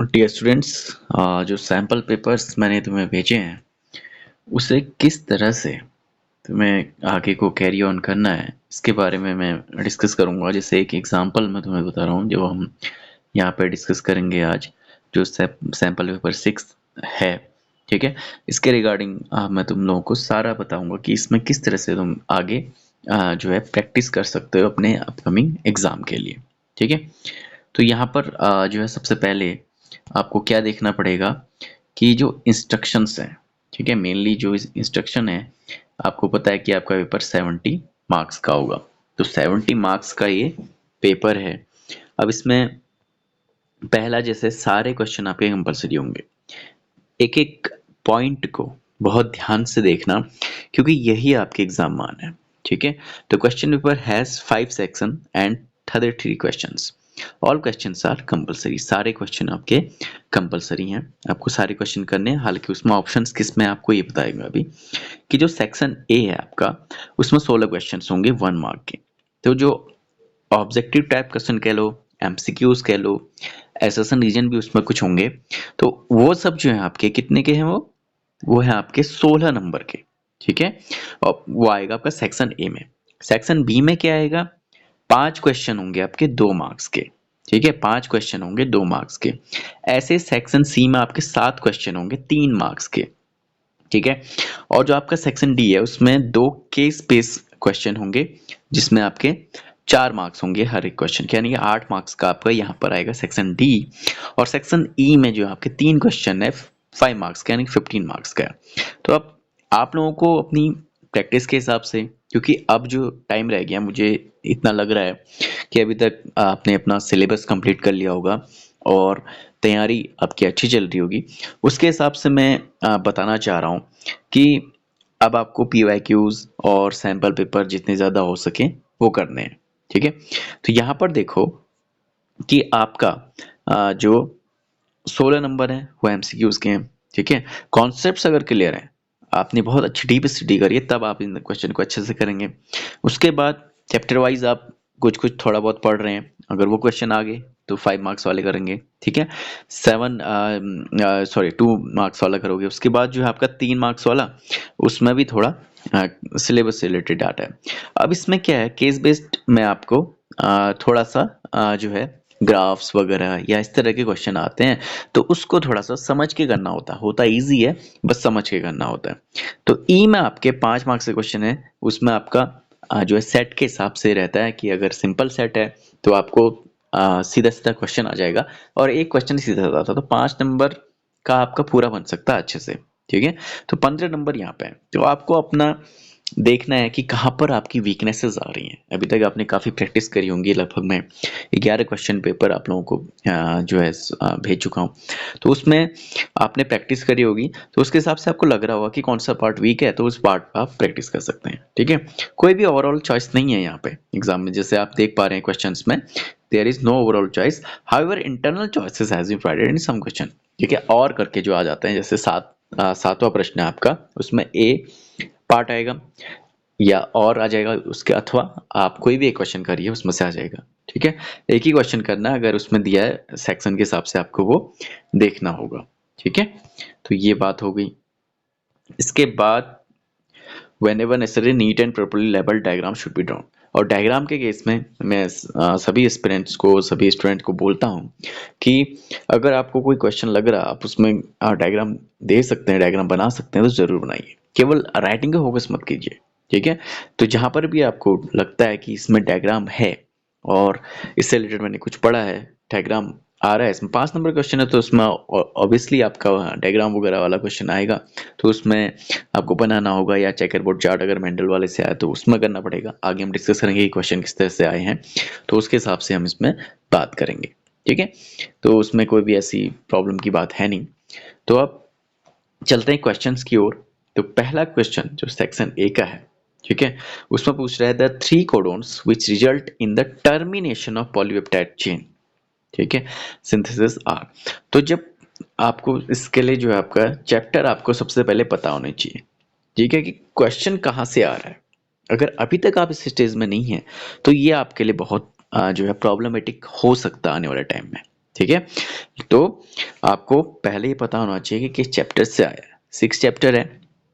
Dear students, जो sample papers मैंने तुम्हें भेजे हैं उसे किस तरह से तुम्हें आगे को कैरी ऑन करना है इसके बारे में मैं डिस्कस करूंगा। जैसे एक एग्जांपल मैं तुम्हें बता रहा हूँ जो हम यहाँ पे डिस्कस करेंगे आज, जो सैम्पल पेपर 6 है। ठीक है, इसके रिगार्डिंग मैं तुम लोगों को सारा बताऊंगा कि इसमें किस तरह से तुम आगे जो है प्रैक्टिस कर सकते हो अपने अपकमिंग एग्जाम के लिए। ठीक है, तो यहाँ पर जो है सबसे पहले आपको क्या देखना पड़ेगा कि जो इंस्ट्रक्शंस हैं, ठीक है, मेनली जो इंस्ट्रक्शन है, आपको पता है कि आपका पेपर 70 मार्क्स का होगा। तो 70 मार्क्स का ये पेपर है। अब इसमें पहला, जैसे सारे क्वेश्चन आपके कंपलसरी होंगे। एक एक पॉइंट को बहुत ध्यान से देखना क्योंकि यही आपके एग्जाम मान है। ठीक है, तो question paper has 5 section and 33 questions. All questions are compulsory. सारे क्वेश्चन आपके कंपलसरी हैं, आपको सारे क्वेश्चन करने हैं। हालांकि उसमें ऑप्शंस किस में आपको ये बताएगा अभी कि जो सेक्शन ए है आपका, उसमें 16 क्वेश्चंस होंगे 1 मार्क के। तो जो ऑब्जेक्टिव टाइप क्वेश्चन कह लो, एमसीक्यूज कह लो, एसएसएन रीजन भी उसमें कुछ होंगे। तो वो सब जो है आपके कितने के हैं, वो है आपके 16 नंबर के। ठीक है, और वो आएगा आपका सेक्शन ए में। सेक्शन बी में क्या आएगा, 5 क्वेश्चन होंगे आपके 2 मार्क्स के। ठीक है, 5 क्वेश्चन होंगे 2 मार्क्स के। ऐसे सेक्शन सी में आपके 7 क्वेश्चन होंगे 3 मार्क्स के। ठीक है, और जो आपका सेक्शन डी है उसमें 2 केस बेस क्वेश्चन होंगे जिसमें आपके 4 मार्क्स होंगे हर एक क्वेश्चन के, यानी कि 8 मार्क्स का आपका यहाँ पर आएगा सेक्शन डी। और सेक्शन ई में जो आपके 3 क्वेश्चन है 5 मार्क्स का, यानी 15 मार्क्स का है। तो अब आप लोगों को अपनी प्रैक्टिस के हिसाब से, क्योंकि अब जो टाइम रह गया, मुझे इतना लग रहा है कि अभी तक आपने अपना सिलेबस कंप्लीट कर लिया होगा और तैयारी आपकी अच्छी चल रही होगी। उसके हिसाब से मैं बताना चाह रहा हूँ कि अब आपको पीवाईक्यूज और सैंपल पेपर जितने ज़्यादा हो सके वो करने हैं। ठीक है, तो यहाँ पर देखो कि आपका जो 16 नंबर है वो एमसीक्यूज के हैं। ठीक है, कॉन्सेप्ट्स अगर क्लियर हैं, आपने बहुत अच्छी डीप स्टडी करी है, तब आप इन क्वेश्चन को अच्छे से करेंगे। उसके बाद चैप्टर वाइज आप कुछ कुछ थोड़ा बहुत पढ़ रहे हैं, अगर वो क्वेश्चन आ गए तो 5 मार्क्स वाले करेंगे। ठीक है, 2 मार्क्स वाला करोगे। उसके बाद जो है आपका 3 मार्क्स वाला, उसमें भी थोड़ा सिलेबस से रिलेटेड डाटा है। अब इसमें क्या है, केस बेस्ड में आपको थोड़ा सा जो है ग्राफ्स वगैरह या इस तरह के क्वेश्चन आते हैं, तो उसको थोड़ा सा समझ के करना होता है इजी है, बस समझ के करना होता है। तो ई में आपके 5 मार्क्स के क्वेश्चन है, उसमें आपका जो है सेट के हिसाब से रहता है कि अगर सिंपल सेट है तो आपको सीधा सीधा क्वेश्चन आ जाएगा, और एक क्वेश्चन सीधा आता था तो 5 नंबर का आपका पूरा बन सकता है अच्छे से। ठीक है, तो 15 नंबर यहाँ पे है। तो आपको अपना देखना है कि कहाँ पर आपकी वीकनेसेस आ रही हैं। अभी तक आपने काफ़ी प्रैक्टिस करी होंगी, लगभग मैं 11 क्वेश्चन पेपर आप लोगों को जो है भेज चुका हूँ। तो उसमें आपने प्रैक्टिस करी होगी, तो उसके हिसाब से आपको लग रहा होगा कि कौन सा पार्ट वीक है, तो उस पार्ट आप प्रैक्टिस कर सकते हैं। ठीक है, कोई भी ओवरऑल चॉइस नहीं है यहाँ पे एग्जाम में, जैसे आप देख पा रहे हैं क्वेश्चन में there is no overall choice, however internal choices has been provided in some question. ठीक है, और करके जो आ जाते हैं, जैसे सातवां प्रश्न है आपका, उसमें ए पार्ट आएगा या और आ जाएगा उसके, अथवा आप कोई भी एक क्वेश्चन करिए उसमें से आ जाएगा। ठीक है, एक ही क्वेश्चन करना है, अगर उसमें दिया है सेक्शन के हिसाब से आपको वो देखना होगा। ठीक है, तो ये बात हो गई। इसके बाद whenever necessary neat and properly labeled diagram should be drawn। और डायग्राम के केस में मैं सभी एस्पिरेंट्स को, सभी स्टूडेंट को बोलता हूँ कि अगर आपको कोई क्वेश्चन लग रहा, आप उसमें डायग्राम दे सकते हैं, डायग्राम बना सकते हैं, तो जरूर बनाइए। केवल राइटिंग का फोकस मत कीजिए। ठीक है, तो जहाँ पर भी आपको लगता है कि इसमें डायग्राम है और इससे रिलेटेड मैंने कुछ पढ़ा है, डायग्राम आ रहा है, इसमें 5 नंबर क्वेश्चन है, तो उसमें ऑब्वियसली आपका डायग्राम वगैरह वाला क्वेश्चन आएगा, तो उसमें आपको बनाना होगा, या चेकर बोर्ड चार्ट अगर मेंडल वाले से आए तो उसमें करना पड़ेगा। आगे हम डिस्कस करेंगे कि क्वेश्चन किस तरह से आए हैं, तो उसके हिसाब से हम इसमें बात करेंगे। ठीक है, तो उसमें कोई भी ऐसी प्रॉब्लम की बात है नहीं। तो अब चलते हैं क्वेश्चंस की ओर। तो पहला क्वेश्चन जो सेक्शन ए का है, ठीक है, उसमें पूछ रहा है the 3 codons which result in the termination of polypeptide chain. ठीक है, सिंथेसिस आर। तो जब आपको इसके लिए जो है आपका चैप्टर आपको सबसे पहले पता होना चाहिए। ठीक है, कि क्वेश्चन कहाँ से आ रहा है। अगर अभी तक आप इस स्टेज में नहीं है तो ये आपके लिए बहुत जो है प्रॉब्लमेटिक हो सकता है आने वाले टाइम में। ठीक है, तो आपको पहले ही पता होना चाहिए कि किस चैप्टर से आया है। 6 चैप्टर है,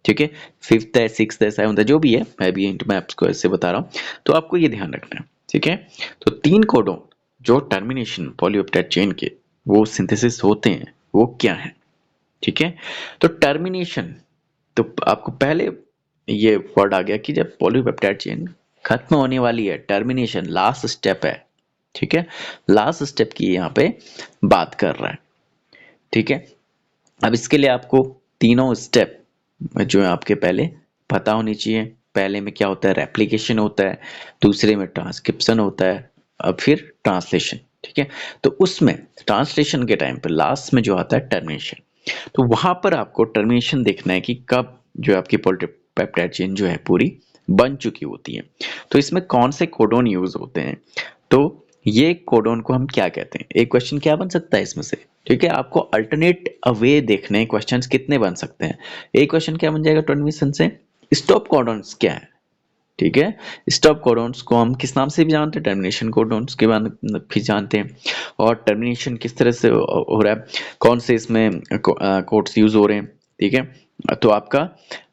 ठीक है, 5th है, 6th है, 7th है, जो भी है, मैं आपको ऐसे बता रहा हूँ, तो आपको ये ध्यान रखना है। ठीक है, तो 3 कोडोन जो टर्मिनेशन पॉलीपेप्टाइड चेन के वो सिंथेसिस होते हैं वो क्या है। ठीक है, तो टर्मिनेशन, तो आपको पहले ये वर्ड आ गया कि जब पॉलीपेप्टाइड चेन खत्म होने वाली है, टर्मिनेशन लास्ट स्टेप है। ठीक है, लास्ट स्टेप की यहाँ पे बात कर रहा है। ठीक है, अब इसके लिए आपको तीनों स्टेप जो है आपके पहले पता होनी चाहिए। पहले में क्या होता है, रेप्लिकेशन होता है, दूसरे में ट्रांसक्रिप्शन होता है, अब फिर ट्रांसलेशन। ठीक है, तो उसमें ट्रांसलेशन के टाइम पर लास्ट में जो आता है टर्मिनेशन, तो वहां पर आपको टर्मिनेशन देखना है कि कब जो है आपकी पॉलीपेप्टाइड चेन जो है पूरी बन चुकी होती है। तो इसमें कौन से कोडोन यूज होते हैं, तो ये कोडोन को हम क्या कहते हैं। एक क्वेश्चन क्या बन सकता है इसमें से, ठीक है, आपको अल्टरनेट वे देखने हैं, क्वेश्चंस कितने बन सकते हैं। एक क्वेश्चन क्या बन जाएगा टर्मिनेशन से, स्टॉप कोडोन्स क्या है। ठीक है, स्टॉप कोडोन्स को हम किस नाम से भी जानते हैं, टर्मिनेशन कोडोन्स के बाद भी जानते हैं। और टर्मिनेशन किस तरह से हो रहा है, कौन से इसमें कोड्स यूज हो रहे हैं। ठीक है, तो आपका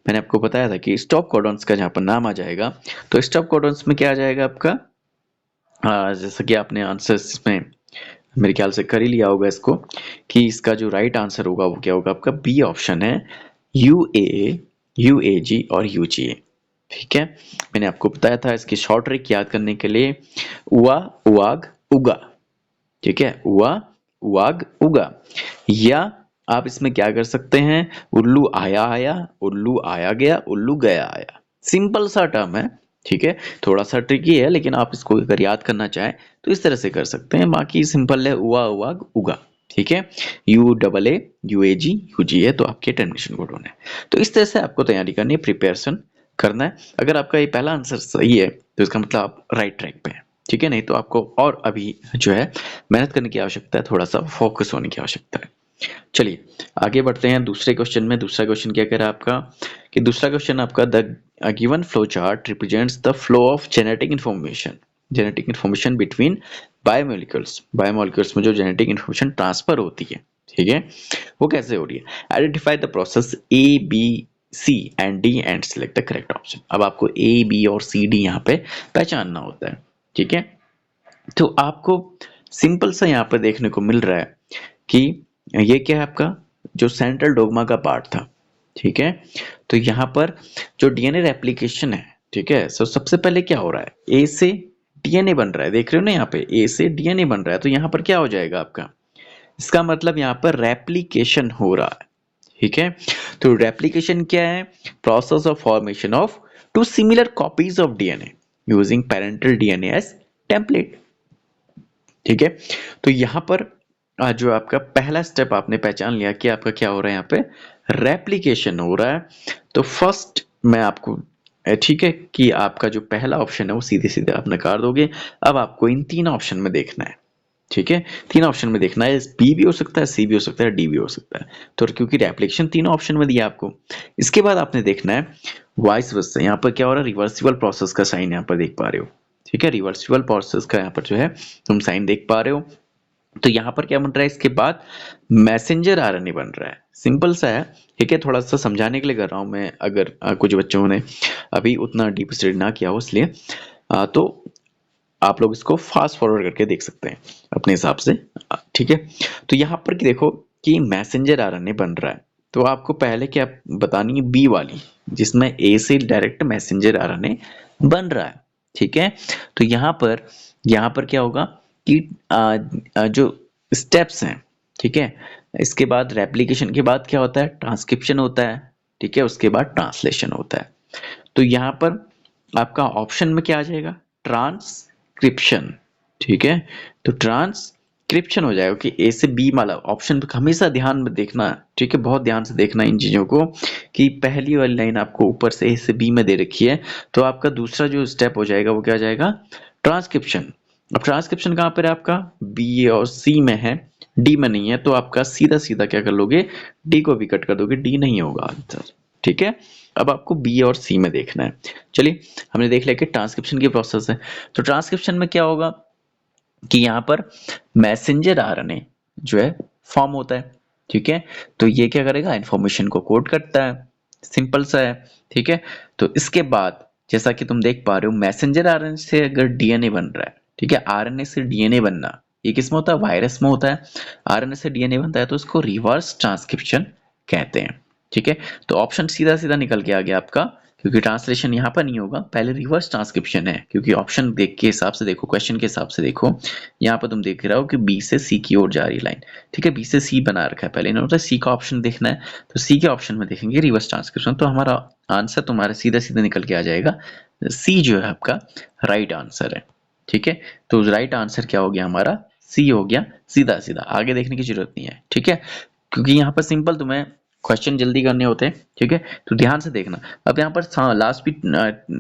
मैंने आपको बताया था कि स्टॉप कोडोन्स का जहां पर नाम आ जाएगा, तो स्टॉप कोडोन्स में क्या आ जाएगा आपका, जैसा कि आपने आंसर्स में मेरे ख्याल से कर ही लिया होगा इसको, कि इसका जो राइट आंसर होगा वो क्या होगा आपका, बी ऑप्शन है, UAA, UAG और UGA। ठीक है, मैंने आपको बताया था इसकी शॉर्ट ट्रिक याद करने के लिए, उआ उआग उगा। ठीक है, उआ उआग उगा, या आप इसमें क्या कर सकते हैं, उल्लू आया आया, उल्लू आया गया, उल्लू गया आया। सिंपल सा टर्म है। ठीक है, थोड़ा सा ट्रिकी है, लेकिन आप इसको अगर याद करना चाहें तो इस तरह से कर सकते हैं, बाकी सिंपल है, उआ उआग उगा। ठीक है, UAA UAG UGA तो आपके टर्मिनेशन कोड है। तो इस तरह से आपको तैयारी करनी है, प्रिपरेशन करना है। अगर आपका ये पहला आंसर सही है तो इसका मतलब आप राइट ट्रैक पे हैं। ठीक है, नहीं तो आपको और अभी जो है मेहनत करने की आवश्यकता है, थोड़ा सा फोकस होने की आवश्यकता है। चलिए आगे बढ़ते हैं दूसरे क्वेश्चन में। दूसरा क्वेश्चन क्या कह रहा है आपका, कि दूसरा क्वेश्चन आपका, the given flow chart represents the flow of genetic information between biomolecules में जो जेनेटिक इंफॉर्मेशन ट्रांसफर होती है, ठीक है, वो कैसे हो रही है। Identify the process A B C and D and select the correct option. अब आपको A B और C D यहाँ पे पहचानना होता है। ठीक है, तो आपको सिंपल सा यहाँ पर देखने को मिल रहा है कि ये क्या है आपका, जो सेंट्रल डोग्मा का पार्ट था। ठीक है, तो यहाँ पर जो DNA रेप्लिकेशन है, ठीक है, सो सबसे पहले क्या हो रहा है, ए से DNA बन रहा है, देख रहे हो ना यहाँ पे ए से DNA बन रहा है, तो यहाँ पर क्या हो जाएगा आपका, इसका मतलब यहाँ पर रेप्लिकेशन हो रहा है। ठीक है, तो रेप्लिकेशन क्या है, process of formation of two similar copies of DNA using parental DNA as template. ठीक है, तो यहाँ पर जो आपका पहला स्टेप आपने पहचान लिया कि आपका क्या हो रहा है, यहाँ पे रेप्लिकेशन हो रहा है। तो फर्स्ट मैं आपको ठीक है कि आपका जो पहला ऑप्शन है वो सीधे सीधे आप नकार दोगे। अब आपको इन तीन ऑप्शन में देखना है। ठीक है, तीन ऑप्शन में देखना है, बी भी हो सकता है, सी भी हो सकता है, डी भी हो सकता है। तो क्योंकि रेप्लिकेशन तीनों ऑप्शन में दिया आपको, इसके बाद आपने देखना है वाइस वर्सा, यहाँ पर क्या हो रहा है, रिवर्सिबल प्रोसेस का साइन यहाँ पर देख पा रहे हो। ठीक है, रिवर्सिबल प्रोसेस का यहाँ पर जो है तुम साइन देख पा रहे हो। तो यहाँ पर क्या बन रहा है, इसके बाद मैसेंजर RNA बन रहा है। सिंपल सा है। ठीक है, थोड़ा सा समझाने के लिए कर रहा हूँ मैं, अगर कुछ बच्चों ने अभी उतना डीप स्टडी ना किया हो इसलिए, तो आप लोग इसको फास्ट फॉरवर्ड करके देख सकते हैं अपने हिसाब से। ठीक है, तो यहाँ पर देखो कि मैसेंजर RNA बन रहा है, तो आपको पहले क्या बतानी है, बी वाली, जिसमें ए से डायरेक्ट मैसेंजर RNA बन रहा है। ठीक है, तो यहाँ पर क्या होगा कि जो स्टेप्स हैं, ठीक है, इसके बाद रेप्लिकेशन के बाद क्या होता है, ट्रांसक्रिप्शन होता है। ठीक है, उसके बाद ट्रांसलेशन होता है। तो यहाँ पर आपका ऑप्शन में क्या आ जाएगा, ट्रांसक्रिप्शन। ठीक है, तो ट्रांसक्रिप्शन हो जाएगा कि ए से बी वाला ऑप्शन हमेशा ध्यान में देखना। ठीक है, बहुत ध्यान से देखना इन चीजों को, कि पहली वाली लाइन आपको ऊपर से ए से बी में दे रखी है, तो आपका दूसरा जो स्टेप हो जाएगा वो क्या जाएगा, ट्रांसक्रिप्शन। अब ट्रांसक्रिप्शन कहाँ पर है आपका, बी और सी में है, डी में नहीं है, तो आपका सीधा सीधा क्या कर लोगे, डी को भी कट कर दोगे, डी नहीं होगा आंसर। ठीक है, अब आपको बी और सी में देखना है। चलिए हमने देख लिया कि ट्रांसक्रिप्शन की प्रोसेस है। तो ट्रांसक्रिप्शन में क्या होगा, कि यहाँ पर मैसेंजर आरएनए जो है फॉर्म होता है, ठीक है। तो ये क्या करेगा, इन्फॉर्मेशन को कोड करता है, सिंपल सा है, ठीक है। तो इसके बाद जैसा कि तुम देख पा रहे हो, मैसेंजर आरएनए से अगर डीएनए बन रहा है, ठीक है, आरएनए से डीएनए बनना ये किस में होता है, वायरस में होता है। आरएनए से डीएनए बनता है तो उसको रिवर्स ट्रांसक्रिप्शन कहते हैं, ठीक है। तो ऑप्शन सीधा सीधा निकल के आ गया आपका, क्योंकि ट्रांसलेशन यहाँ पर नहीं होगा, पहले रिवर्स ट्रांसक्रिप्शन है, क्योंकि ऑप्शन देख के हिसाब से देखो, क्वेश्चन के हिसाब से देखो, यहाँ पर तुम देख रहे हो कि बी से सी की ओर जा रही लाइन, ठीक है। बी से सी बना रखा है, पहले इन्होंने सी का ऑप्शन देखना है, तो सी के ऑप्शन में देखेंगे रिवर्स ट्रांसक्रिप्शन, तो हमारा आंसर तुम्हारा सीधा सीधा निकल के आ जाएगा, सी जो है आपका राइट आंसर है, ठीक है। तो राइट आंसर क्या हो गया हमारा, सी हो गया, सीधा सीधा, आगे देखने की जरूरत नहीं है, ठीक है। क्योंकि यहाँ पर सिंपल तुम्हें क्वेश्चन जल्दी करने होते हैं, ठीक है। तो ध्यान से देखना। अब यहाँ पर लास्ट भी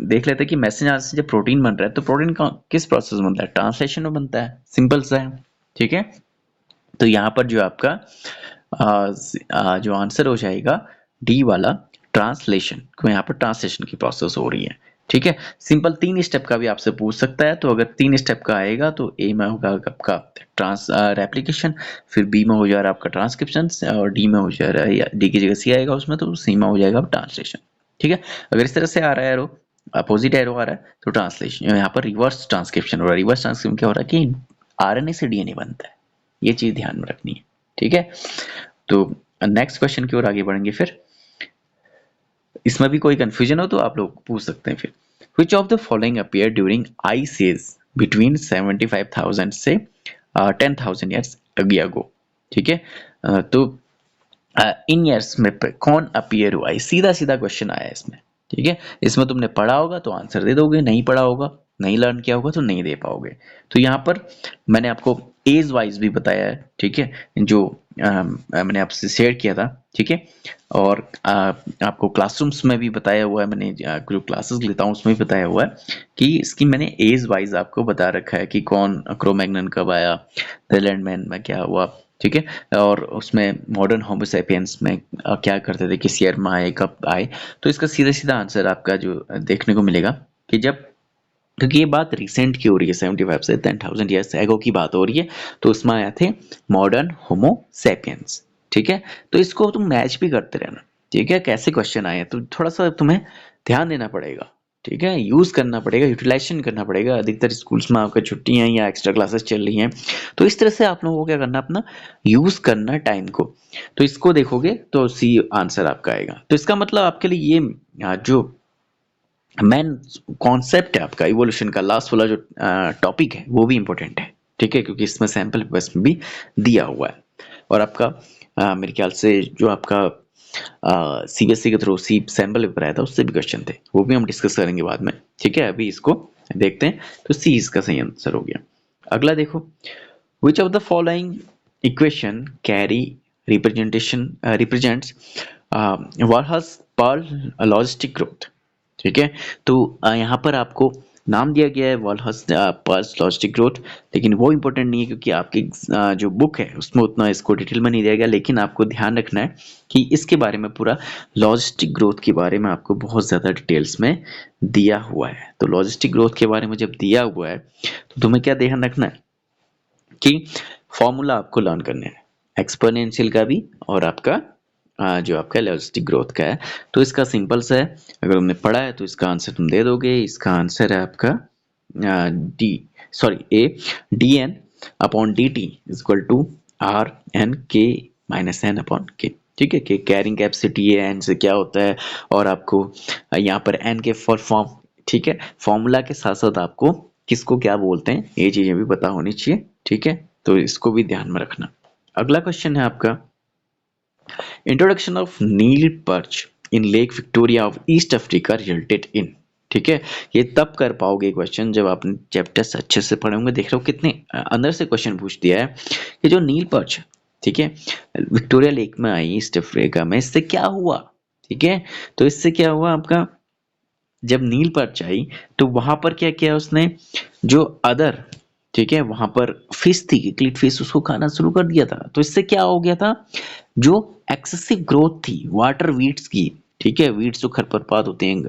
देख लेते हैं कि मैसेंजर आरएनए से जब प्रोटीन बन रहा है तो प्रोटीन का किस प्रोसेस में बनता है, ट्रांसलेशन में बनता है, सिंपल सा है, ठीक है। तो यहाँ पर जो आपका जो आंसर हो जाएगा डी वाला, ट्रांसलेशन, क्यों यहाँ पर ट्रांसलेशन की प्रोसेस हो रही है, ठीक है। सिंपल 3 स्टेप का भी आपसे पूछ सकता है, तो अगर 3 स्टेप का आएगा तो ए में होगा आपका ट्रांस रेप्लिकेशन, फिर बी में हो जा रहा है आपका ट्रांसक्रिप्शन, और डी में हो जा रहा है, या डी की जगह सी आएगा उसमें, तो सी में हो जाएगा ट्रांसलेशन, ठीक है। अगर इस तरह से आ रहा है एरो, अपोजिट एरो आ रहा है, तो ट्रांसलेशन, यहाँ पर रिवर्स ट्रांसक्रिप्शन हो रहा है। रिवर्स ट्रांसक्रिप्शन क्या हो रहा है कि आरएनए से डीएनए बनता है, ये चीज ध्यान में रखनी है, ठीक है। तो नेक्स्ट क्वेश्चन की ओर आगे बढ़ेंगे। फिर इसमें भी कोई कंफ्यूजन हो तो आप लोग पूछ सकते हैं। फिर which of the following appear during ice age between 75,000 से 10,000 ईयर्स अगो, ठीक है। तो इन ईयर्स में कौन अपीयर हुआ है, सीधा सीधा क्वेश्चन आया है इसमें, ठीक है। इसमें तुमने पढ़ा होगा तो आंसर दे दोगे, नहीं पढ़ा होगा, नहीं लर्न किया होगा तो नहीं दे पाओगे। तो यहाँ पर मैंने आपको एज वाइज भी बताया है, ठीक है, जो मैंने आपसे शेयर किया था, ठीक है। और आपको क्लासरूम्स में भी बताया हुआ है, मैंने जो क्लासेस लेता हूँ उसमें भी बताया हुआ है कि इसकी मैंने एज वाइज आपको बता रखा है कि कौन क्रोमैग्नन कब आया, द लैंडमैन में क्या हुआ, ठीक है। और उसमें मॉडर्न होमोसैपियंस में क्या करते थे, किस ईयर में आए, कब आए। तो इसका सीधा सीधा आंसर आपका जो देखने को मिलेगा कि जब, क्योंकि ये बात रिसेंट की हो रही है, 75 से 10,000 ईयर्स एगो की बात हो रही है, तो उसमें आए थे मॉडर्न होमोसैपियंस, ठीक है। तो इसको तुम मैच भी करते रहना, ठीक है, कैसे क्वेश्चन आए हैं तो थोड़ा सा तुम्हें ध्यान देना पड़ेगा, ठीक है, यूज करना पड़ेगा, यूटिलाइजेशन करना पड़ेगा। अधिकतर स्कूल्स में आपका छुट्टियां या एक्स्ट्रा क्लासेस चल रही हैं, तो इस तरह से आप लोगों को क्या करना, अपना यूज करना टाइम को। तो इसको देखोगे तो सी आंसर आपका आएगा। तो इसका मतलब आपके लिए ये जो मेन कॉन्सेप्ट है आपका इवोल्यूशन का, लास्ट वाला जो टॉपिक है वो भी इंपॉर्टेंट है, ठीक है, क्योंकि इसमें सैंपल पेपर्स में भी दिया हुआ है। और आपका मेरे ख्याल से जो आपका सीबीएसई के थ्रू सी सैंपल पेपर आया था उससे भी क्वेश्चन थे, वो भी हम डिस्कस करेंगे बाद में, ठीक है। अभी इसको देखते हैं, तो सी इसका सही आंसर हो गया। अगला देखो, which of the following equation कैरी represents Verhulst Pearl logistic growth, ठीक है। तो यहाँ पर आपको नाम दिया गया है वालहस पर्ल्स लॉजिस्टिक ग्रोथ, लेकिन वो इंपॉर्टेंट नहीं है, क्योंकि आपकी जो बुक है उसमें उतना इसको डिटेल में नहीं दिया गया। लेकिन आपको ध्यान रखना है कि इसके बारे में, पूरा लॉजिस्टिक ग्रोथ के बारे में आपको बहुत ज़्यादा डिटेल्स में दिया हुआ है। तो लॉजिस्टिक ग्रोथ के बारे में जब दिया हुआ है तो तुम्हें क्या ध्यान रखना है कि फॉर्मूला आपको लर्न करने हैं, एक्सपोनेंशियल का भी और आपका जो आपका लॉजिस्टिक ग्रोथ का है। तो इसका सिंपल सा है, अगर तुमने पढ़ा है तो इसका आंसर तुम दे दोगे। इसका आंसर है आपका A D N upon D T equal to R N K minus N upon K, ठीक है। कि कैरिंग कैपेसिटी है, एन से क्या होता है, और आपको यहाँ पर एन के फॉर फॉर्म, ठीक है, फॉर्मूला के साथ साथ आपको किसको क्या बोलते हैं ये चीजें भी पता होनी चाहिए, ठीक है। तो इसको भी ध्यान में रखना। अगला क्वेश्चन है आपका, introduction of Nile perch in Lake Victoria of East Africa resulted in, ठीक है। ये तब कर पाओगे क्वेश्चन जब आपने चैप्टर्स अच्छे से पढ़े होंगे। देख रहे हो कितने अंदर से क्वेश्चन पूछ दिया है कि जो नील पर्च, ठीक है, विक्टोरिया लेक में आई ईस्ट अफ्रीका में, इससे क्या हुआ, ठीक है। तो इससे क्या हुआ आपका, जब नील पर्च आई तो वहां पर क्या किया उसने, जो अदर, ठीक है, वहां पर फिश थी, क्लिट फिश, उसको खाना शुरू कर दिया था। तो इससे क्या हो गया था, जो एक्सेसिव ग्रोथ थी वाटर वीड्स की, ठीक है, वीड्स जो खरपतवार होते हैं,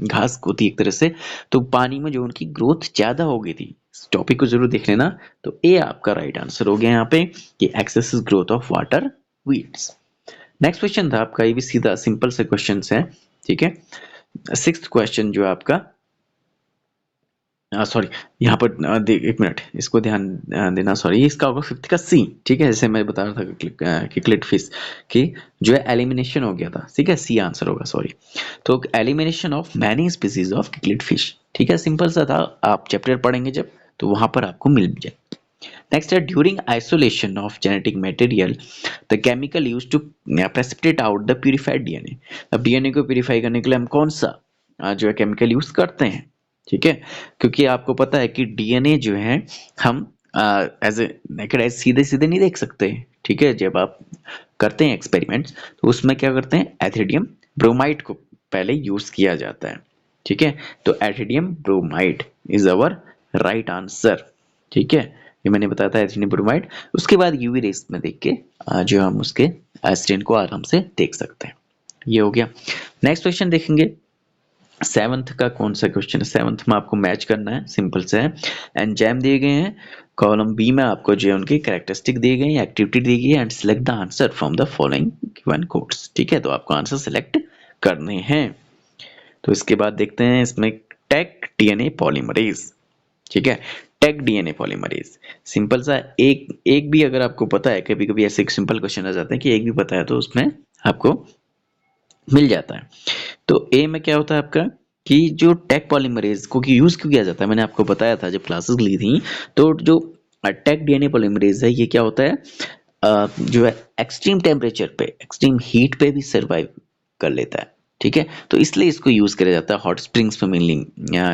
घास होती है एक तरह से, तो पानी में जो उनकी ग्रोथ ज्यादा हो गई थी, इस टॉपिक को जरूर देख लेना। तो ए आपका राइट आंसर हो गया यहाँ पे कि excessive growth of water weeds. Next question था आपका, ये भी सीधा सिंपल से क्वेश्चन है, ठीक है। सिक्स्थ क्वेश्चन जो आपका, सॉरी यहाँ पर एक मिनट इसको ध्यान देना, सॉरी इसका होगा फिफ्थ का सी, ठीक है। जैसे मैं बता रहा था किकलेट फिश की जो है एलिमिनेशन हो गया था, ठीक है, सी आंसर होगा, सॉरी। तो elimination of many species of cichlid fish, ठीक है, सिंपल सा था, आप चैप्टर पढ़ेंगे जब तो वहां पर आपको मिल जाए। नेक्स्ट है during isolation of genetic material the chemical use to precipitate out the purified DNA. अब डीएनए को प्यूरिफाई करने के लिए हम कौन सा जो है केमिकल यूज करते हैं, ठीक है। क्योंकि आपको पता है कि डीएनए जो है हम एज ए नेकेड आइज सीधे सीधे नहीं देख सकते, ठीक है। जब आप करते हैं एक्सपेरिमेंट्स तो उसमें क्या करते हैं, एथिडियम ब्रोमाइड को पहले यूज किया जाता है, ठीक है। तो ethidium bromide is our right answer, ठीक है। ये मैंने बताया था एथिडियम ब्रोमाइड। उसके बाद यूवी रेस में देख के जो हम उसके स्टेन को आराम से देख सकते हैं। ये हो गया। नेक्स्ट क्वेश्चन देखेंगे, सेवंथ का कौन सा क्वेश्चन है, सेवंथ में आपको मैच करना है, सिंपल से है। एंजाइम दिए गए हैं, कॉलम बी में आपको जो है उनकी कैरेक्टरिस्टिक दी गई है, एक्टिविटी दी गई है, and select the answer from the following given codes, ठीक है। तो आपको आंसर सिलेक्ट करने हैं। तो इसके बाद देखते हैं इसमें टेक डीएनए पॉलीमरेज, ठीक है। टेक डीएनए पॉलीमरेज सिंपल सा, एक भी अगर आपको पता है, कभी कभी ऐसे सिंपल क्वेश्चन आ जाते हैं कि एक भी पता है तो उसमें आपको मिल जाता है। तो ए में क्या होता है आपका कि जो टेक पॉलीमरेज को यूज क्यों किया जाता है, मैंने आपको बताया था जब क्लासेस ली थी। तो जो टेक डीएनए पॉलीमरेज है ये क्या होता है, जो है एक्सट्रीम टेम्परेचर पे, एक्सट्रीम हीट पे भी सर्वाइव कर लेता है, ठीक है। तो इसलिए इसको यूज किया जाता है हॉट स्प्रिंग्स में मेनली,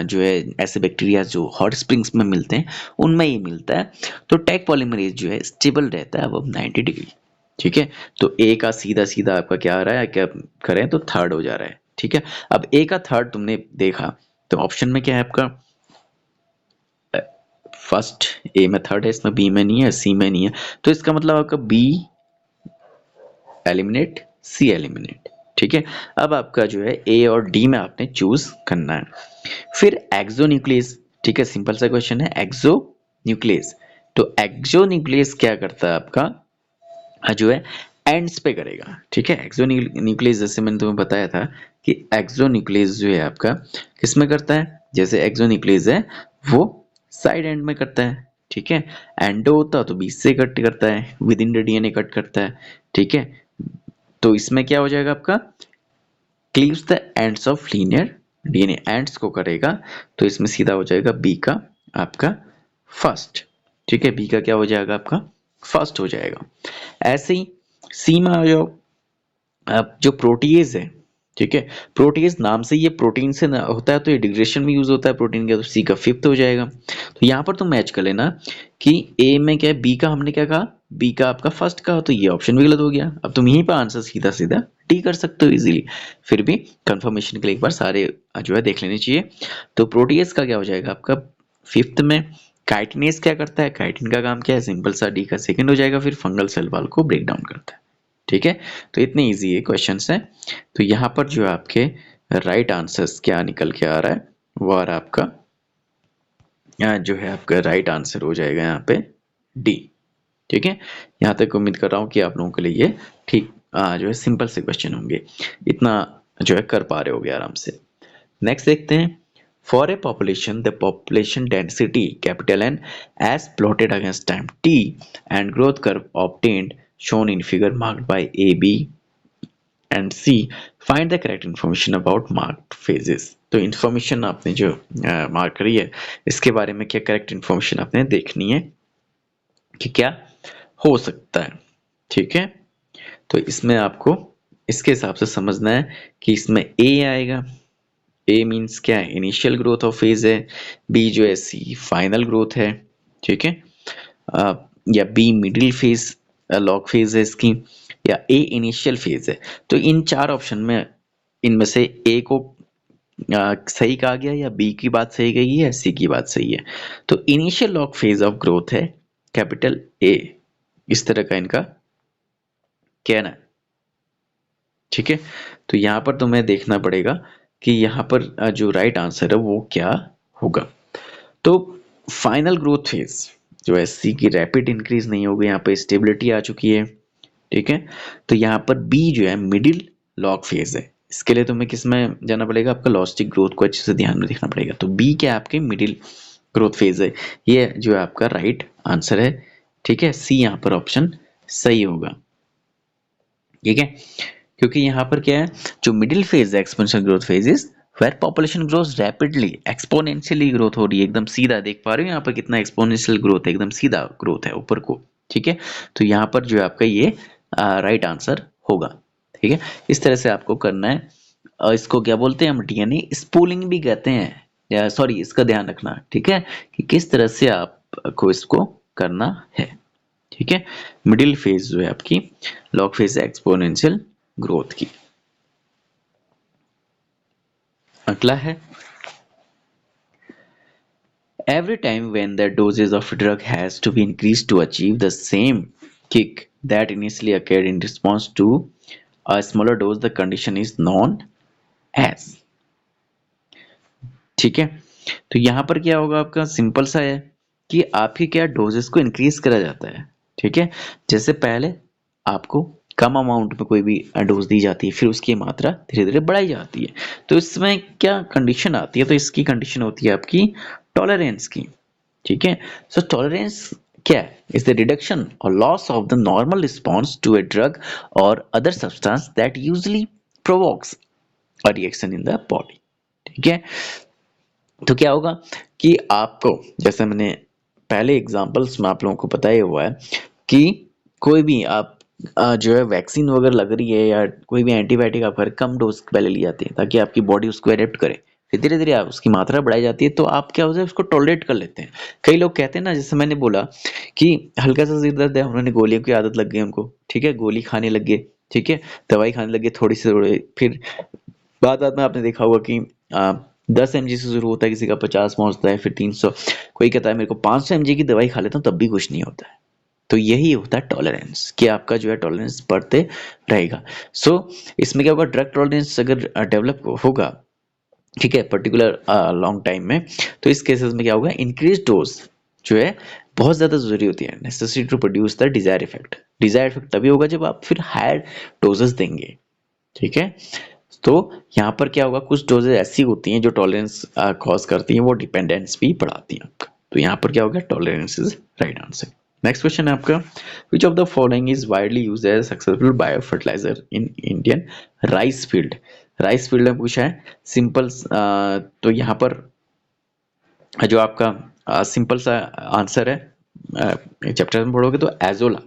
जो है ऐसे बैक्टीरिया जो हॉट स्प्रिंग्स में मिलते हैं उनमें ये मिलता है। तो टेक पॉलीमरेज जो है स्टेबल रहता है अब 90 डिग्री, ठीक है। तो ए का सीधा सीधा आपका क्या आ रहा है, क्या करें तो थर्ड हो जा रहा है, ठीक है। अब ए का थर्ड तुमने देखा तो ऑप्शन में क्या है आपका, फर्स्ट ए में थर्ड है, इसमें बी में नहीं है, सी में नहीं है, तो इसका मतलब आपका बी एलिमिनेट, सी एलिमिनेट, ठीक है। अब आपका जो है ए और डी में आपने चूज करना है। फिर एक्सोन्यूक्लियस, ठीक है, सिंपल सा क्वेश्चन है एक्सोन्यूक्लियस। तो एक्सोन्यूक्लियस क्या करता है आपका, जो है एंड्स पे करेगा, ठीक है। एक्सोन्यूक्लियस जैसे मैंने तुम्हें बताया था कि एक्सोन्यूक्लियस जो है आपका किस में करता है, जैसे एक्सोन्यूक्लियस है वो साइड एंड में करता है, ठीक है। एंडो होता तो बीच से कट करता है, with in the DNA cut करता है, ठीक है। तो इसमें क्या हो जाएगा आपका, cleaves the ends of linear DNA, ends को करेगा। तो इसमें सीधा हो जाएगा बी का आपका फर्स्ट, ठीक है। बी का क्या हो जाएगा आपका फर्स्ट हो जाएगा। ऐसे ही सी में आ जाओ, अब जो प्रोटीएज है, ठीक है, प्रोटीएज नाम से ये प्रोटीन से होता है तो ये डिग्रेडेशन में यूज होता है प्रोटीन का, तो सी का फिफ्थ हो जाएगा। तो यहाँ पर तुम मैच कर लेना कि ए में क्या है, बी का हमने क्या कहा, बी का आपका फर्स्ट कहा, तो ये ऑप्शन भी गलत हो गया। अब तुम यहीं पर आंसर सीधा सीधा डी कर सकते हो इजीली। फिर भी कंफर्मेशन के लिए एक बार सारे जो है देख लेने चाहिए। तो प्रोटीएज का क्या हो जाएगा आपका फिफ्थ में। काइटिनेज क्या करता है, काइटिन का काम क्या है, सिंपल सा डी का सेकंड हो जाएगा। फिर फंगल सेल वॉल को ब्रेक डाउन करता है, ठीक है। तो इतने इजी है क्वेश्चंस हैं। तो यहाँ पर जो आपके राइट आंसर्स क्या निकल के आ रहा है वो आ रहा है आपका, जो है आपका राइट आंसर हो जाएगा यहाँ पे डी, ठीक है। यहाँ तक उम्मीद कर रहा हूँ कि आप लोगों के लिए ये ठीक जो है सिंपल से क्वेश्चन होंगे, इतना जो है कर पा रहे होगे आराम से। नेक्स्ट देखते हैं, for a population the population density capital N as plotted against time T and growth curve obtained shown in figure marked by A, B and C. Find the correct information about marked phases. तो information आपने जो mark करी है इसके बारे में क्या correct information आपने देखनी है कि क्या हो सकता है, ठीक है। तो इसमें आपको इसके हिसाब से समझना है कि इसमें A आएगा, A मीन्स क्या है, इनिशियल ग्रोथ ऑफ फेज है। B जो है C फाइनल ग्रोथ है, ठीक है। या B middle phase log phase है इसकी, या ए इनिशियल फेज है। तो इन चार ऑप्शन में इनमें से ए को सही कहा गया, या बी की बात सही गई है, या सी की बात सही है। तो initial log phase of growth है कैपिटल ए, इस तरह का इनका कहना है, ठीक है। तो यहाँ पर तुम्हें देखना पड़ेगा कि यहाँ पर जो राइट आंसर है वो क्या होगा। तो फाइनल ग्रोथ फेज जो है सी की रैपिड इंक्रीज नहीं होगी, यहाँ पे स्टेबिलिटी आ चुकी है, ठीक है। तो यहाँ पर बी जो है मिडिल लॉग फेज है। इसके लिए तुम्हें किस में जाना पड़ेगा, आपका लॉजिस्टिक ग्रोथ को अच्छे से ध्यान में देखना पड़ेगा। तो बी क्या है, आपके मिडिल ग्रोथ फेज है, ये जो है आपका राइट आंसर है, ठीक है। सी यहाँ पर ऑप्शन सही होगा, ठीक है। क्योंकि यहाँ पर क्या है, जो मिडिल फेज है exponential growth phase is where population grows rapidly, exponentially growth हो रही है, एकदम सीधा देख पा रहे हो यहाँ पर कितना एक्सपोनेंशियल ग्रोथ है, एकदम सीधा ग्रोथ है ऊपर को, ठीक है। तो यहाँ पर जो है आपका ये राइट आंसर होगा, ठीक है। इस तरह से आपको करना है। इसको क्या बोलते हैं हम, डीएनए स्पूलिंग भी कहते हैं, या सॉरी इसका ध्यान रखना, ठीक है, कि किस तरह से आपको इसको करना है, ठीक है। मिडिल फेज जो है आपकी लॉग फेज एक्सपोनेंशियल ग्रोथ की। अगला है, every time when the dosage of a drug has to be increased to achieve the same kick that initially occurred in response to a smaller dose, the condition is known as, ठीक है। तो यहाँ पर क्या होगा, आपका simple सा है कि आपके क्या डोजेस को इंक्रीज करा जाता है, ठीक है। जैसे पहले आपको कम अमाउंट में कोई भी डोज दी जाती है, फिर उसकी मात्रा धीरे धीरे बढ़ाई जाती है। तो इसमें क्या कंडीशन आती है, तो इसकी कंडीशन होती है आपकी टॉलरेंस की, ठीक है। सो टॉलरेंस क्या है, इज द रिडक्शन और loss of the normal response to a drug और other substance that usually provokes a reaction in the body, ठीक है। तो क्या होगा कि आपको, जैसे मैंने पहले एग्जांपल्स में आप लोगों को बताया हुआ है कि कोई भी आप जो है वैक्सीन वगैरह लग रही है या कोई भी एंटीबायोटिक आप कम डोज पहले ली जाती है ताकि आपकी बॉडी उसको एडेप्ट करे, फिर धीरे धीरे आप उसकी मात्रा बढ़ाई जाती है, तो आप क्या होता है उसको टॉलरेट कर लेते हैं। कई लोग कहते हैं ना, जैसे मैंने बोला कि हल्का सा सिर दर्द है, उन्होंने गोलियों की आदत लग गई उनको, ठीक है, गोली खाने लग गए, ठीक है, दवाई खाने लग गए थोड़ी सी थोड़ी, फिर बाद बाद में आपने देखा होगा कि 10 mg से शुरू होता है, किसी का 50 पहुंचता है, फिर 300, कोई कहता है मेरे को 500 mg की दवाई खा लेता हूँ तब भी कुछ नहीं होता है। तो यही होता है टॉलरेंस, कि आपका जो है टॉलरेंस बढ़ते रहेगा। सो इसमें क्या होगा, ड्रग टॉलरेंस अगर डेवलप होगा, ठीक है, पर्टिकुलर लॉन्ग टाइम में, तो इस केसेस में क्या होगा, इंक्रीज डोज जो है बहुत ज़्यादा जरूरी होती है, necessity to produce the desire effect. Desire effect तभी होगा जब आप फिर हायर डोजेस देंगे, ठीक है। तो यहाँ पर क्या होगा, कुछ डोजेज ऐसी होती हैं जो टॉलरेंस कॉज करती हैं, वो डिपेंडेंस भी बढ़ाती हैं आपका। तो यहाँ पर क्या होगा, tolerance is right answer. Next question है आपका, which of the following is widely used as successful bio fertiliser in Indian rice field. Rice field में पूछा है, सिंपल, तो यहाँ पर जो आपका सिंपल सा आंसर है, चैप्टर में पढ़ोगे तो एजोला,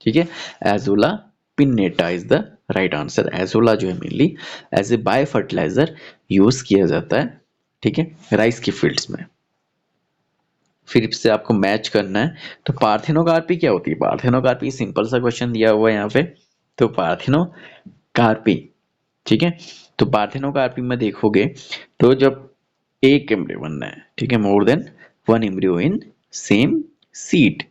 ठीक है, Azolla pinnata is the right answer. Azolla जो है mainly as a biofertilizer use किया जाता है, ठीक है, राइस की फील्ड्स में। फिर से आपको मैच करना है, तो पार्थेनोकार्पी क्या होती है, पार्थेनोकार्पी सिंपल सा क्वेश्चन दिया हुआ है यहाँ पे, तो पार्थेनोकार्पी, ठीक है। तो पार्थेनोकार्पी में देखोगे तो जब एक एम्ब्रियो बनना है, ठीक है, more than one embryo in same seed,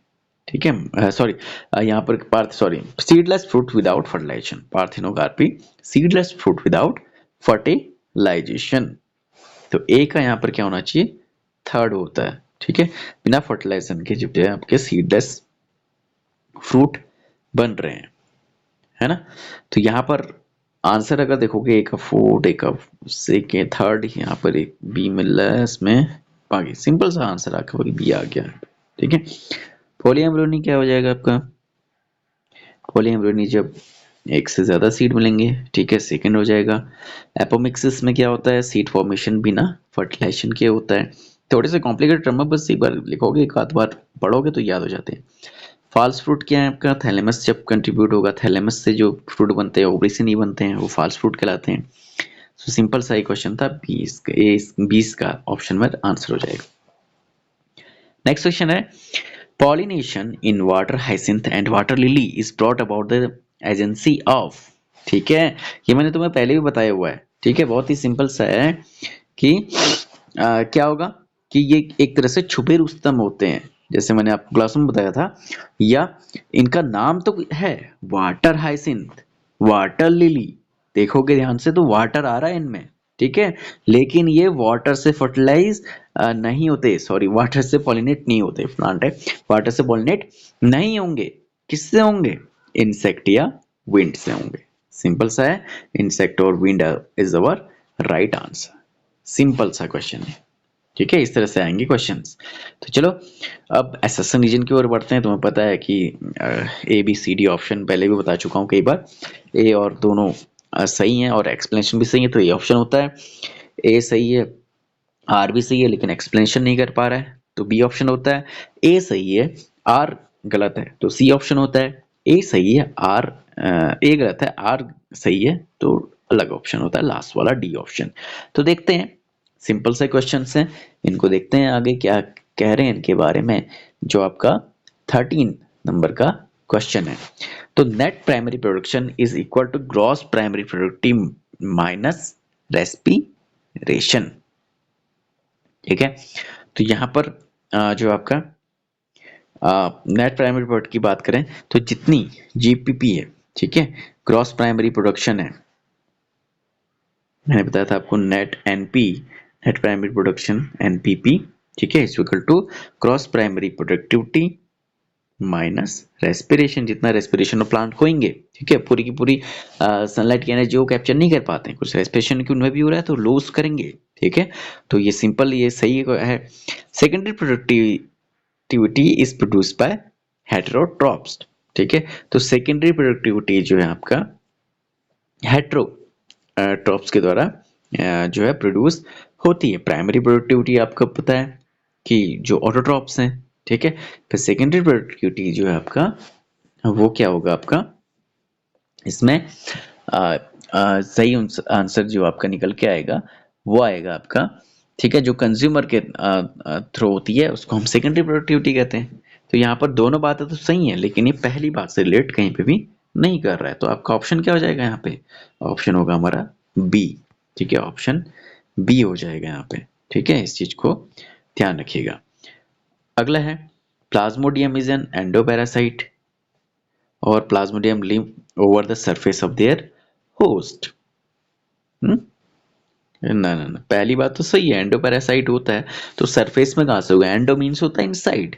ठीक है, सॉरी यहाँ पर पार्थ sorry seedless fruit without fertilisation, parthenocarpy seedless fruit without fertilisation. तो ए का यहाँ पर क्या होना चाहिए, थर्ड होता है, ठीक है, बिना फर्टिलाइजेशन के जो है आपके सीडलेस फ्रूट बन रहे हैं, है ना। तो यहाँ पर आंसर अगर देखोगे, एक फोर्थ, एक सेकेंड, थर्ड, यहाँ पर एक बी मिल रहा है, इसमें बाकी सिंपल सा आंसर आकर बी आ गया, ठीक है। पॉलीएम्ब्रियोनी क्या हो जाएगा आपका, पॉलीएम्ब्रियोनी जब एक से ज्यादा सीड मिलेंगे, ठीक है, सेकंड हो जाएगा। एपोमिक्सिस में क्या होता है, सीड फॉर्मेशन बिना फर्टिलाइजेशन के होता है। थोड़े से कॉम्प्लिकेटेड टर्म है, बस एक बार लिखोगे, एक आध बार पढ़ोगे तो याद हो जाते हैं। फॉल्स फ्रूट क्या है आपका, थैलेमस जब कंट्रीब्यूट होगा, थैलेमस से जो फ्रूट बनते हैं ओवरी से नहीं बनते हैं, वो फॉल्स फ्रूट कहलाते हैं। सो सिंपल सा ही क्वेश्चन था, 20 का ऑप्शन में आंसर हो जाएगा। नेक्स्ट क्वेश्चन है, pollination in water hyacinth and water lily is brought about the agency of, ठीक है, ये मैंने तुम्हें पहले भी बताया हुआ है, ठीक है, बहुत ही सिंपल सा है कि क्या होगा कि ये एक तरह से छुपे रुस्तम होते हैं, जैसे मैंने आपको क्लास में बताया था, या इनका नाम तो है वाटर हाइसिंथ, वाटर लिली, देखोगे ध्यान से तो वाटर आ रहा है इनमें, ठीक है, लेकिन ये वाटर से फर्टिलाइज नहीं होते, सॉरी वाटर से पॉलिनेट नहीं होते, प्लांट है वाटर से पॉलिनेट नहीं होंगे, किससे होंगे, इंसेक्ट या विंड से होंगे। सिंपल सा है, इंसेक्ट और wind is our right answer. Simple सा क्वेश्चन है, ठीक है, इस तरह से आएंगे क्वेश्चंस। तो चलो अब एसेशन रीजन की ओर बढ़ते हैं। तुम्हें पता है कि A B C D option पहले भी बता चुका हूँ कई बार, ए और दोनों सही है और एक्सप्लेनेशन भी सही है, तो ये ऑप्शन होता है। ए सही है, आर भी सही है, लेकिन एक्सप्लेनेशन नहीं कर पा रहा है, तो बी ऑप्शन होता है। ए सही है, आर गलत है, तो सी ऑप्शन होता है। ए सही है, आर ए गलत है, आर सही है, तो अलग ऑप्शन होता है लास्ट वाला, डी ऑप्शन। तो देखते हैं, सिंपल से क्वेश्चंस हैं, इनको देखते हैं आगे क्या कह रहे हैं इनके बारे में। जो आपका 13 नंबर का क्वेश्चन है, तो net primary production is equal to gross primary productive minus respiration. ठीक है, तो यहाँ पर जो आपका नेट प्राइमरी प्रोडक्ट की बात करें तो जितनी जीपीपी है, ठीक है, ग्रॉस प्राइमरी प्रोडक्शन है, मैंने बताया था आपको net NP, net primary production NPP, ठीक है, is equal to cross primary productivity minus respiration, जितना रेस्पिरेशन ऑफ प्लांट होंगे, ठीक है, पूरी की पूरी सनलाइट की एनर्जी वो कैप्चर नहीं कर पाते हैं, कुछ रेस्पिरेशन की उनमें भी हो रहा है तो लूज करेंगे, ठीक है, तो ये सिंपल, ये सही है। Secondary productivity is produce by heterotrophs, ठीक है, तो सेकेंडरी प्रोडक्टिविटी जो है आपका हेटेरोट्रॉप्स के द्वारा जो है प्रोड्यूस होती है। प्राइमरी प्रोडक्टिविटी आपको पता है कि जो ऑटोट्रॉप्स हैं, ठीक है, फिर सेकेंडरी प्रोडक्टिविटी जो है आपका वो क्या होगा आपका, इसमें सही आंसर जो आपका निकल के आएगा वो आएगा आपका, ठीक है, जो कंज्यूमर के थ्रू होती है उसको हम सेकेंडरी प्रोडक्टिविटी कहते हैं। तो यहाँ पर दोनों बातें तो सही है, लेकिन ये पहली बात से रिलेट कहीं पे भी नहीं कर रहा है, तो आपका ऑप्शन क्या हो जाएगा यहाँ पे, ऑप्शन होगा हमारा बी, ठीक है, ऑप्शन बी हो जाएगा यहाँ पे, ठीक है, इस चीज को ध्यान रखिएगा। अगला है प्लाज्मोडियम इज एन एंडोपैरासाइट और Plasmodium live over the surface of their host. ना ना ना, पहली बात तो सही है, एंडोपैरासाइट होता है तो सरफेस में कहाँ से होगा, एंडो मीन्स होता है इनसाइड,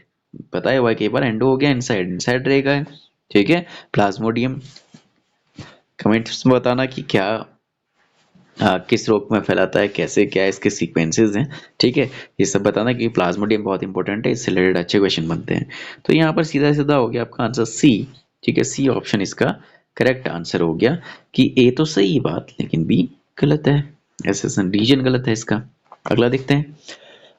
पता है हुआ कई बार, एंडो हो गया इनसाइड, इनसाइड रहेगा, ठीक है। प्लाज्मोडियम, कमेंट्स में बताना कि क्या किस रोग में फैलाता है, कैसे क्या इसके सीक्वेंसेस हैं, ठीक है, ये सब बताना कि प्लाज्मोडियम बहुत इंपॉर्टेंट है, इससे रिलेटेड अच्छे क्वेश्चन बनते हैं। तो यहाँ पर सीधा सीधा हो गया आपका आंसर सी, ठीक है, सी ऑप्शन इसका करेक्ट आंसर हो गया कि ए तो सही बात लेकिन बी गलत है, एसेशन रीजन गलत है इसका। अगला देखते हैं,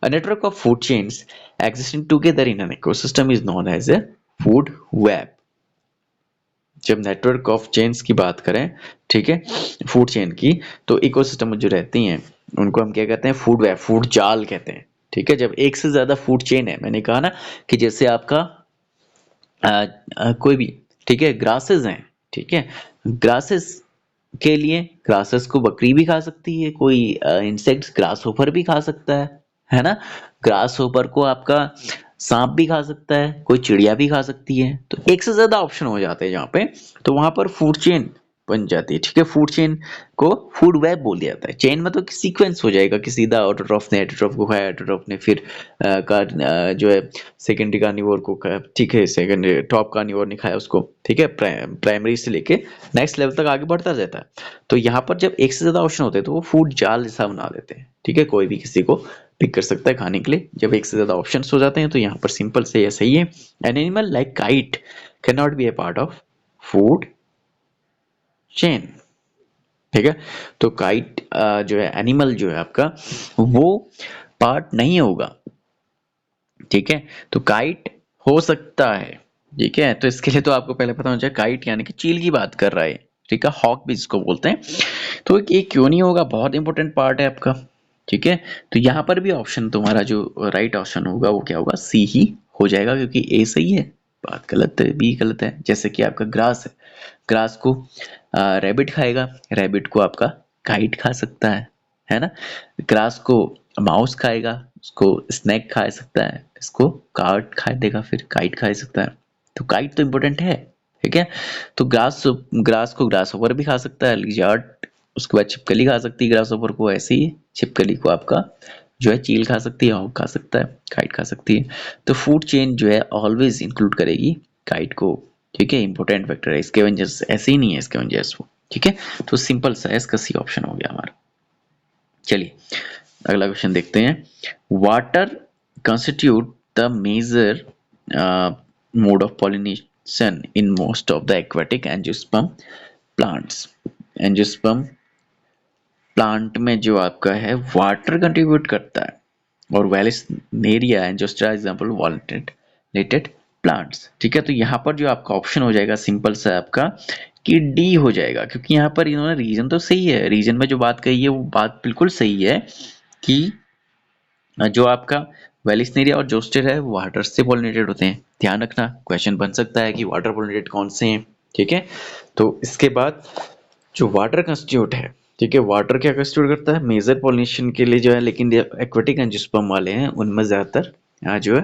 a network of food chains existing together in an ecosystem is known as a food web. जब नेटवर्क ऑफ चेन्स की बात करें, ठीक है, फूड चेन की, तो इकोसिस्टम में जो रहती हैं उनको हम क्या कहते हैं, फूड वेब, फूड जाल कहते हैं, ठीक है। जब एक से ज्यादा फूड चेन है, मैंने कहा ना कि जैसे आपका कोई भी, ठीक है, ग्रासेस हैं, ठीक है, ग्रासेस के लिए ग्रासेस को बकरी भी खा सकती है, कोई इंसेक्ट्स ग्रास होपर भी खा सकता है ना, ग्रास होपर को आपका सांप भी खा सकता है, कोई चिड़िया भी खा सकती है, तो एक से ज्यादा ऑप्शन हो जाते हैं जहाँ पे, तो वहां पर फूड चेन बन जाती है, ठीक है, फूड चेन को फूड वेब बोल दिया जाता है। चेन में तो सीक्वेंस हो जाएगा कि सीधा ऑटोट्रॉफ ने हेटेरोट्रॉफ को खाया, हेटेरोट्रॉफ ने फिर जो है सेकेंडरी कार्निवोर को खाया, ठीक है, सेकेंडरी टॉप कार्निवोर ने खाया उसको, ठीक है, प्राइमरी से लेके नेक्स्ट लेवल तक आगे बढ़ता जाता है। तो यहाँ पर जब एक से ज्यादा ऑप्शन होते हैं तो वो फूड जाल जैसा बना देते हैं, ठीक है, कोई भी किसी को पिक कर सकता है खाने के लिए जब एक से ज्यादा ऑप्शंस हो जाते हैं। तो यहाँ पर सिंपल से ये सही है, an animal like kite can not be A part of food chain, ठीक है, तो काइट जो है एनिमल जो है आपका वो पार्ट नहीं होगा, ठीक है, तो काइट हो सकता है, ठीक है, तो इसके लिए तो आपको पहले पता होना चाहिए काइट यानी कि चील की बात कर रहा है, ठीक है, हॉक भी इसको बोलते हैं, तो ये क्यों नहीं होगा, बहुत इंपॉर्टेंट पार्ट है आपका, ठीक है, तो यहाँ पर भी ऑप्शन तुम्हारा जो राइट ऑप्शन होगा वो क्या होगा, सी ही हो जाएगा, क्योंकि ए सही है, बात गलत है, बी गलत है। जैसे कि आपका ग्रास है, ग्रास को रैबिट खाएगा, रैबिट को आपका काइट खा सकता है ना, ग्रास को माउस खाएगा, उसको स्नैक खा सकता है, इसको कार्ड खा देगा, फिर काइट खा सकता है, तो काइट तो इंपॉर्टेंट है, ठीक है, तो ग्रास ग्रास को ग्रास ओवर भी खा सकता है, लिजार्ड उसके बाद छिपकली खा सकती है ग्रास होपर को, ऐसे ही छिपकली को आपका जो है चील खा सकती है, हॉग खा सकता है, काइट खा सकती है। तो फूड चेन जो है ऑलवेज इंक्लूड करेगी काइट को, ठीक है, इंपॉर्टेंट फैक्टर है। स्कैवेंजर्स ऐसे ही नहीं है, स्कैवेंजर्स वो, ठीक है। तो सिंपल सा इसका सी ऑप्शन हो गया हमारा। चलिए अगला क्वेश्चन देखते हैं। Water constitute the major mode of pollination in most of the aquatic angiosperm plants. Angiosperm plant में जो आपका है वाटर कंट्रीब्यूट करता है, और वेलिस्नेरिया एंजियोस्ट्रा एग्जांपल वालनेटेड प्लांट्स, ठीक है। तो यहाँ पर जो आपका ऑप्शन हो जाएगा सिंपल सा आपका कि डी हो जाएगा, क्योंकि यहाँ पर इन्होंने रीजन तो सही है, रीजन में जो बात कही है वो बात बिल्कुल सही है कि जो आपका वेलिस्नेरिया और जोस्टर है वो वाटर से पॉलिनेटेड होते हैं। ध्यान रखना क्वेश्चन बन सकता है कि वाटर पॉलिनेटेड कौन से हैं, ठीक है। तो इसके बाद जो वाटर कंस्टिट्यूट है, ठीक है, वाटर क्या कंस्टिट्यूट करता है मेजर पॉलिनेशन के लिए जो है, लेकिन एक्वाटिक एंजियोस्पर्म वाले हैं उनमें ज्यादातर जो है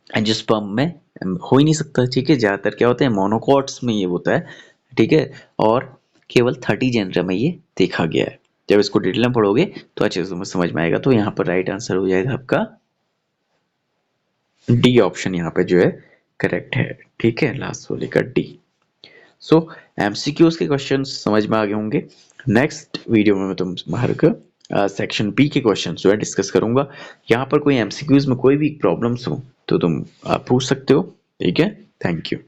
एंजियोस्पर्म में हो ही नहीं सकता, ठीक है। ज्यादातर क्या होते हैं मोनोकॉट्स में ये होता है, ठीक है, और केवल 30 जेनरा में ये देखा गया है। जब इसको डिटेल में पढ़ोगे तो अच्छे से तुम्हें समझ में आएगा। तो यहाँ पर राइट आंसर हो जाएगा आपका डी ऑप्शन, यहाँ पे जो है करेक्ट है, ठीक है, लास्ट वाले का डी। सो एमसीक्यूज के क्वेश्चन समझ में आ गए होंगे। नेक्स्ट वीडियो में मैं तुम्हारे सेक्शन बी के क्वेश्चन जो है डिस्कस करूंगा। यहाँ पर कोई एमसीक्यूज में कोई भी प्रॉब्लम्स हो तो तुम पूछ सकते हो, ठीक है। Thank you.